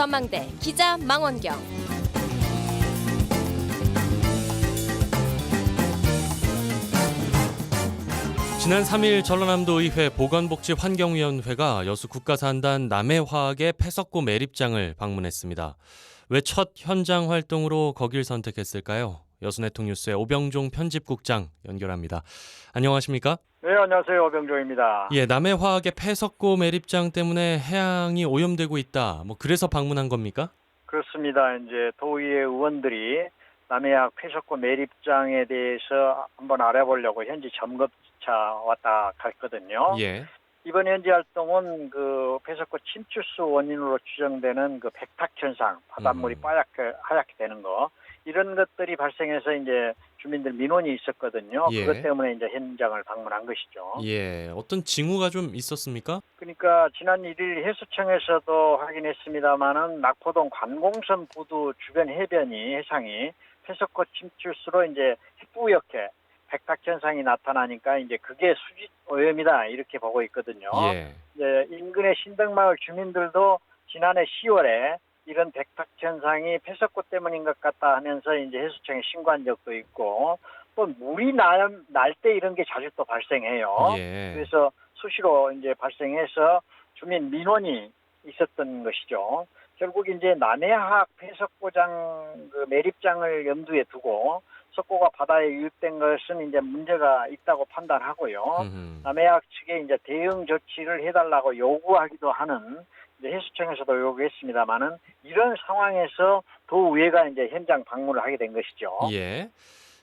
전망대 기자 망원경. 지난 3일 전라남도 의회 보건복지환경위원회가 여수 국가산단 남해화학의 폐석고 매립장을 방문했습니다. 왜 첫 현장 활동으로 거길 선택했을까요? 여수네통뉴스의 오병종 편집국장 연결합니다. 안녕하십니까? 네, 안녕하세요. 오병종입니다. 예, 남해화학의 폐석고 매립장 때문에 해양이 오염되고 있다. 그래서 방문한 겁니까? 그렇습니다. 이제 도의회 의원들이 남해화학 폐석고 매립장에 대해서 한번 알아보려고 현지 점검차 왔다 갔거든요. 예. 이번 현지 활동은 그 폐석고 침출수 원인으로 추정되는 그 백탁 현상, 바닷물이 하얗게 되는 거, 이런 것들이 발생해서 이제 주민들 민원이 있었거든요. 예. 그것 때문에 이제 현장을 방문한 것이죠. 예. 어떤 징후가 좀 있었습니까? 그러니까 지난 1일 해수청에서도 확인했습니다마는 낙포동 관공선 부두 주변 해상이 폐석고 침출수로 이제 핵부역해 백탁 현상이 나타나니까 이제 그게 수질 오염이다 이렇게 보고 있거든요. 예. 이제 인근의 신덕마을 주민들도 지난해 10월에 이런 백탁 현상이 폐석고 때문인 것 같다 하면서 이제 해수청에 신고한 적도 있고, 또 물이 날 때 이런 게 자주 또 발생해요. 예. 그래서 수시로 이제 발생해서 주민 민원이 있었던 것이죠. 결국 이제 남해화학 폐석고장 그 매립장을 염두에 두고 석고가 바다에 유입된 것은 이제 문제가 있다고 판단하고요. 남해화학 측에 이제 대응 조치를 해달라고 요구하기도 하는, 이제 해수청에서도 요구했습니다만은 이런 상황에서 도의회가 이제 현장 방문을 하게 된 것이죠. 예.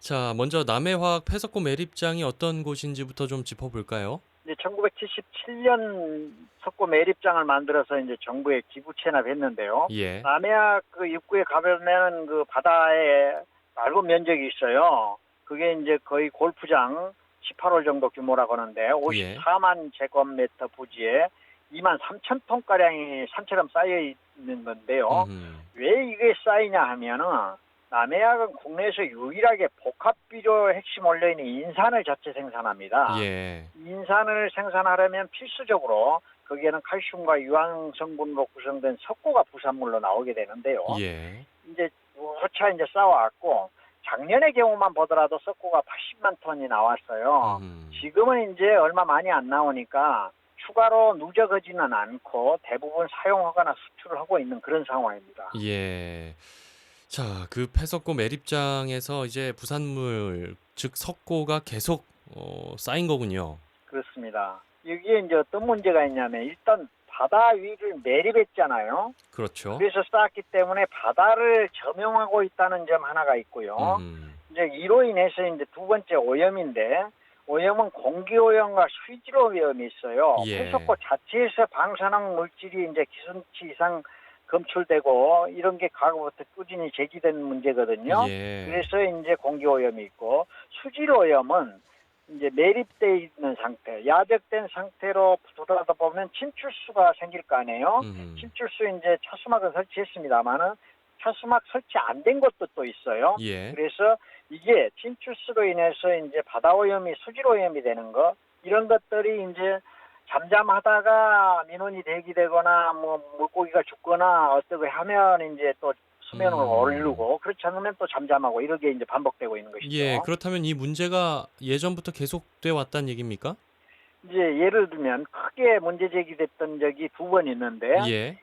자, 먼저 남해화학 폐석고 매립장이 어떤 곳인지부터 좀 짚어볼까요? 이제 1977년 석고 매립장을 만들어서 이제 정부에 기부 체납했는데요. 예. 남해안 그 입구에 가보면 그 바다에 넓은 면적이 있어요. 그게 이제 거의 골프장 18홀 정도 규모라고 하는데 54만 제곱미터 부지에 2만 3천 톤가량이 산처럼 쌓여 있는 건데요. 왜 이게 쌓이냐 하면은 남해안은 국내에서 유일하게 복합비료 핵심 원료인 인산을 자체 생산합니다. 예. 인산을 생산하려면 필수적으로 거기에는 칼슘과 유황 성분으로 구성된 석고가 부산물로 나오게 되는데요. 예. 이제 후차 이제 쌓아왔고, 작년의 경우만 보더라도 석고가 80만 톤이 나왔어요. 지금은 이제 얼마 많이 안 나오니까 추가로 누적하지는 않고 대부분 사용하거나 수출을 하고 있는 그런 상황입니다. 예. 자, 그 폐석고 매립장에서 이제 부산물, 즉 석고가 계속 쌓인 거군요. 그렇습니다. 여기에 이제 어떤 문제가 있냐면, 일단 바다 위를 매립했잖아요. 그렇죠. 그래서 쌓았기 때문에 바다를 점용하고 있다는 점 하나가 있고요. 이제 이로 인해서 이제 두 번째 오염인데, 오염은 공기 오염과 수질 오염이 있어요. 예. 폐석고 자체에서 방사능 물질이 이제 기준치 이상 검출되고 이런 게 과거부터 꾸준히 제기된 문제거든요. 예. 그래서 이제 공기 오염이 있고, 수질 오염은 이제 매립돼 있는 상태, 야적된 상태로 돌아다 보면 침출수가 생길 거 아니에요. 침출수 이제 차수막은 설치했습니다만은 차수막 설치 안 된 것도 또 있어요. 예. 그래서 이게 침출수로 인해서 이제 바다 오염이 수질 오염이 되는 거, 이런 것들이 이제 잠잠하다가 민원이 대기되거나 물고기가 죽거나 어떻게 하면 이제 또 수면으로 오르고, 그렇지 않으면 또 잠잠하고, 이렇게 이제 반복되고 있는 것이죠. 예. 그렇다면 이 문제가 예전부터 계속돼 왔다는 얘기입니까? 이제 예를 들면 크게 문제 제기됐던 적이 두 번 있는데, 예.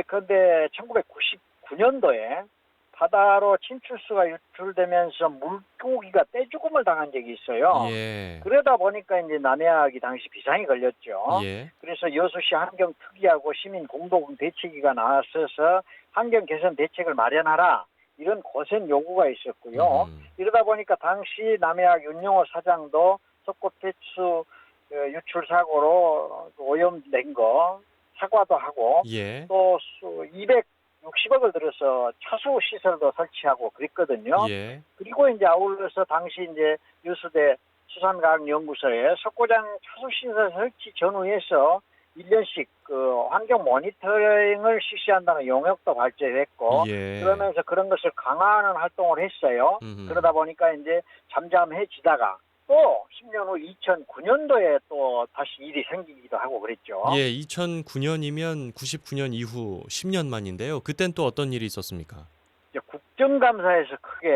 그런데 1999년도에 바다로 침출수가 유출되면서 물고기가 떼죽음을 당한 적이 있어요. 예. 그러다 보니까 이제 남해화학이 당시 비상이 걸렸죠. 예. 그래서 여수시 환경특위하고 시민 공동 대책위가 나서서 환경 개선 대책을 마련하라, 이런 거센 요구가 있었고요. 이러다 보니까 당시 남해화학 윤영호 사장도 석고 폐수 유출 사고로 오염된 거 사과도 하고, 예. 또 260억을 들여서 차수 시설도 설치하고 그랬거든요. 예. 그리고 이제 아울러서 당시 이제 여수대 수산과학연구소에 석고장 차수 시설 설치 전후에서 1년씩 그 환경 모니터링을 실시한다는 용역도 발제했고, 예. 그러면서 그런 것을 강화하는 활동을 했어요. 그러다 보니까 이제 잠잠해지다가 또 10년 후 2009년도에 또 다시 일이 생기기도 하고 그랬죠. 예, 2009년이면 99년 이후 10년 만인데요. 그땐 또 어떤 일이 있었습니까? 이제 국정감사에서 크게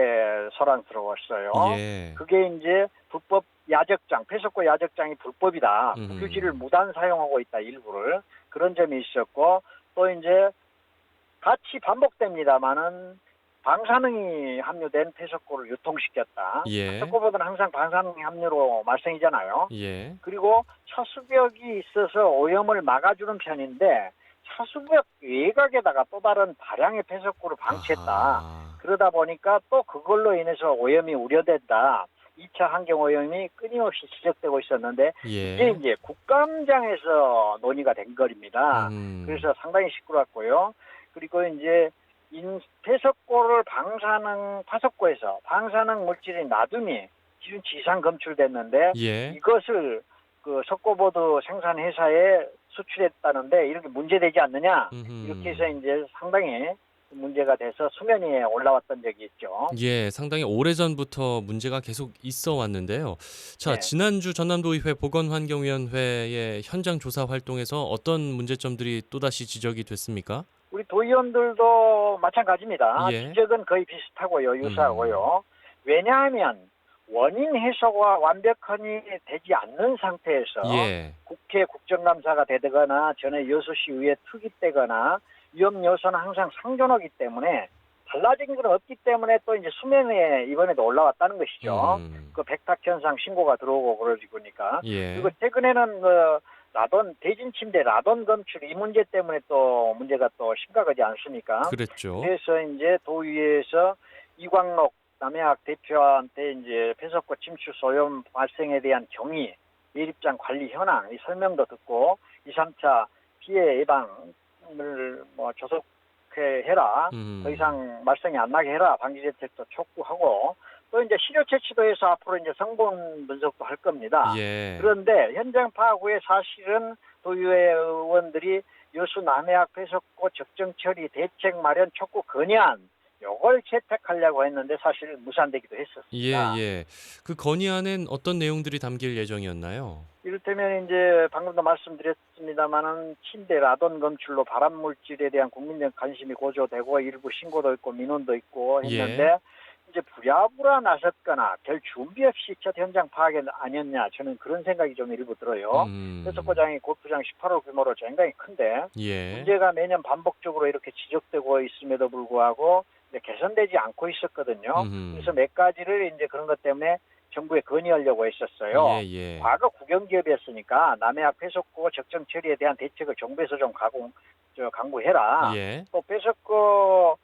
소란스러웠어요. 예. 그게 이제 불법 야적장, 폐석고 야적장이 불법이다. 음. 국유지를 무단 사용하고 있다, 일부를. 그런 점이 있었고, 또 이제 같이 반복됩니다만은 방사능이 함유된 폐석고를 유통시켰다. 예. 폐석고보다는 항상 방사능 함유로 말썽이잖아요. 예. 그리고 차수벽이 있어서 오염을 막아주는 편인데 차수벽 외곽에다가 또 다른 다량의 폐석고를 방치했다. 아하. 그러다 보니까 또 그걸로 인해서 오염이 우려된다. 2차 환경오염이 끊임없이 지적되고 있었는데 예. 이제 국감장에서 논의가 된 거입니다. 그래서 상당히 시끄럽고요. 그리고 이제 폐석고를 파석고에서 방사능 물질이 놔둠이 지상 검출됐는데 예. 이것을 그 석고보드 생산 회사에 수출했다는데 이렇게 문제되지 않느냐 이렇게 해서 이제 상당히 문제가 돼서 수면 위에 올라왔던 적이 있죠. 예, 상당히 오래전부터 문제가 계속 있어 왔는데요. 자, 네. 지난주 전남도의회 보건환경위원회의 현장 조사 활동에서 어떤 문제점들이 또다시 지적이 됐습니까? 우리 도의원들도 마찬가지입니다. 예. 지적은 거의 비슷하고요. 유사하고요. 왜냐하면 원인 해소가 완벽하니 되지 않는 상태에서 예. 국회 국정감사가 되거나 전에 여수시의회 투기되거나 위험 요소는 항상 상존하기 때문에 달라진 건 없기 때문에 또 이제 수면에 이번에도 올라왔다는 것이죠. 그 백탁 현상 신고가 들어오고 그러니까. 예. 그리고 최근에는 그 라돈 대진 침대 라돈 검출 이 문제 때문에 또 문제가 또 심각하지 않습니까? 그랬죠. 그래서 이제 도의회에서 이광록 남해학 대표한테 이제 폐석고 침수 소염 발생에 대한 경위, 매립장 관리 현황 이 설명도 듣고 2, 3차 피해 예방을 뭐 조속해라. 더 이상 발생이 안 나게 해라. 방지 대책도 촉구하고 또 이제 시료 채취도 해서 앞으로 이제 성분 분석도 할 겁니다. 예. 그런데 현장 파악 후에 사실은 도의회 의원들이 여수 남해학 폐석고 적정 처리 대책 마련 촉구 건의안 요걸 채택하려고 했는데 사실 무산되기도 했었습니다. 예, 예. 그 건의안엔 어떤 내용들이 담길 예정이었나요? 이를테면 이제 방금도 말씀드렸습니다만은 침대 라돈 검출로 발암 물질에 대한 국민적 관심이 고조되고 일부 신고도 있고 민원도 있고 했는데 예. 이제 부랴부랴 나섰거나 별 준비 없이 첫 현장 파악이 아니었냐 저는 그런 생각이 좀 일부 들어요. 폐석고장이 골프장 18호 규모로 굉장히 큰데 예. 문제가 매년 반복적으로 이렇게 지적되고 있음에도 불구하고 개선되지 않고 있었거든요. 그래서 몇 가지를 이제 그런 것 때문에 정부에 건의하려고 했었어요. 예, 예. 과거 국영기업이었으니까 남해학 폐석고 적정 처리에 대한 대책을 정부에서 좀 강구해라. 예. 또 폐석고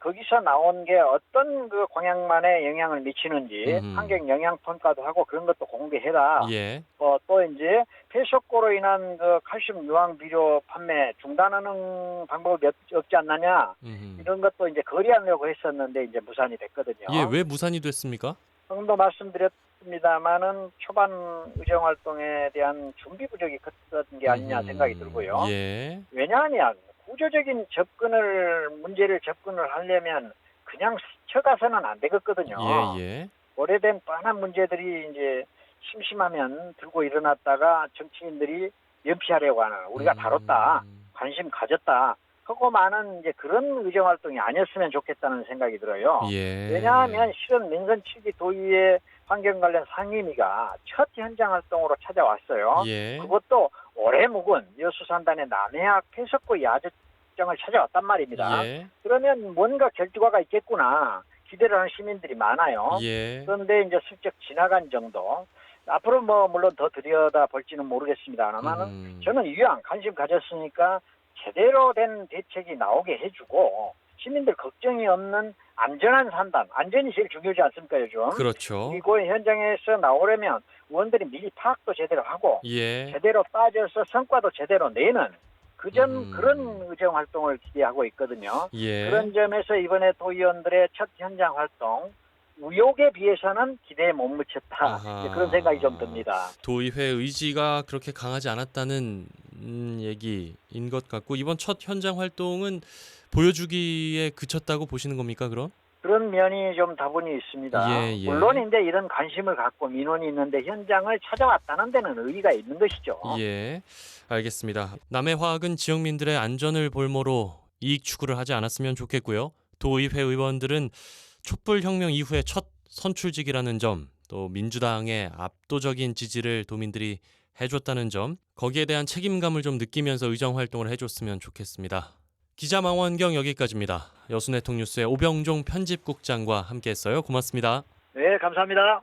거기서 나온 게 어떤 그 광양만에 영향을 미치는지 환경 영향 평가도 하고 그런 것도 공개해라. 예. 또 이제 폐석고로 인한 그 칼슘 유황 비료 판매 중단하는 방법이 없지 않느냐 이런 것도 이제 거래하려고 했었는데 이제 무산이 됐거든요. 예, 왜 무산이 됐습니까? 방금도 말씀드렸습니다만은 초반 의정 활동에 대한 준비 부족이 컸던 게 아니냐 생각이 들고요. 예. 왜냐하면 구조적인 문제를 접근을 하려면 그냥 스쳐가서는 안 되겠거든요. 예, 예. 오래된 뻔한 문제들이 이제 심심하면 들고 일어났다가 정치인들이 연피하려고 하는 우리가 다뤘다, 관심 가졌다 하고 많은 이제 그런 의정 활동이 아니었으면 좋겠다는 생각이 들어요. 예. 왜냐하면 실은 민선 7기 도의회 환경 관련 상임위가 첫 현장 활동으로 찾아왔어요. 예. 그것도 오래 묵은 여수 산단의 남해학 폐석고 야적장을 찾아왔단 말입니다. 예. 그러면 뭔가 결과가 있겠구나 기대를 하는 시민들이 많아요. 예. 그런데 이제 슬쩍 지나간 정도. 앞으로 뭐 물론 더 들여다 볼지는 모르겠습니다만은 저는 이왕 관심 가졌으니까 제대로 된 대책이 나오게 해주고 시민들 걱정이 없는 안전한 산단, 안전이 제일 중요하지 않습니까 요즘? 그렇죠. 그리고 현장에서 나오려면 의원들이 미리 파악도 제대로 하고 예. 제대로 따져서 성과도 제대로 내는 그런 의정 활동을 기대하고 있거든요. 예. 그런 점에서 이번에 도의원들의 첫 현장 활동 의욕에 비해서는 기대에 못 미쳤다. 이제 그런 생각이 좀 듭니다. 도의회 의지가 그렇게 강하지 않았다는 얘기인 것 같고 이번 첫 현장 활동은 보여주기에 그쳤다고 보시는 겁니까 그럼? 그런 면이 좀 다분히 있습니다. 예, 예. 물론 이제 이런 관심을 갖고 민원이 있는데 현장을 찾아왔다는 데는 의의가 있는 것이죠. 예, 알겠습니다. 남해화학은 지역민들의 안전을 볼모로 이익 추구를 하지 않았으면 좋겠고요. 도의회 의원들은 촛불혁명 이후에 첫 선출직이라는 점, 또 민주당의 압도적인 지지를 도민들이 해줬다는 점, 거기에 대한 책임감을 좀 느끼면서 의정활동을 해줬으면 좋겠습니다. 기자 망원경 여기까지입니다. 여수네통뉴스의 오병종 편집국장과 함께했어요. 고맙습니다. 네, 감사합니다.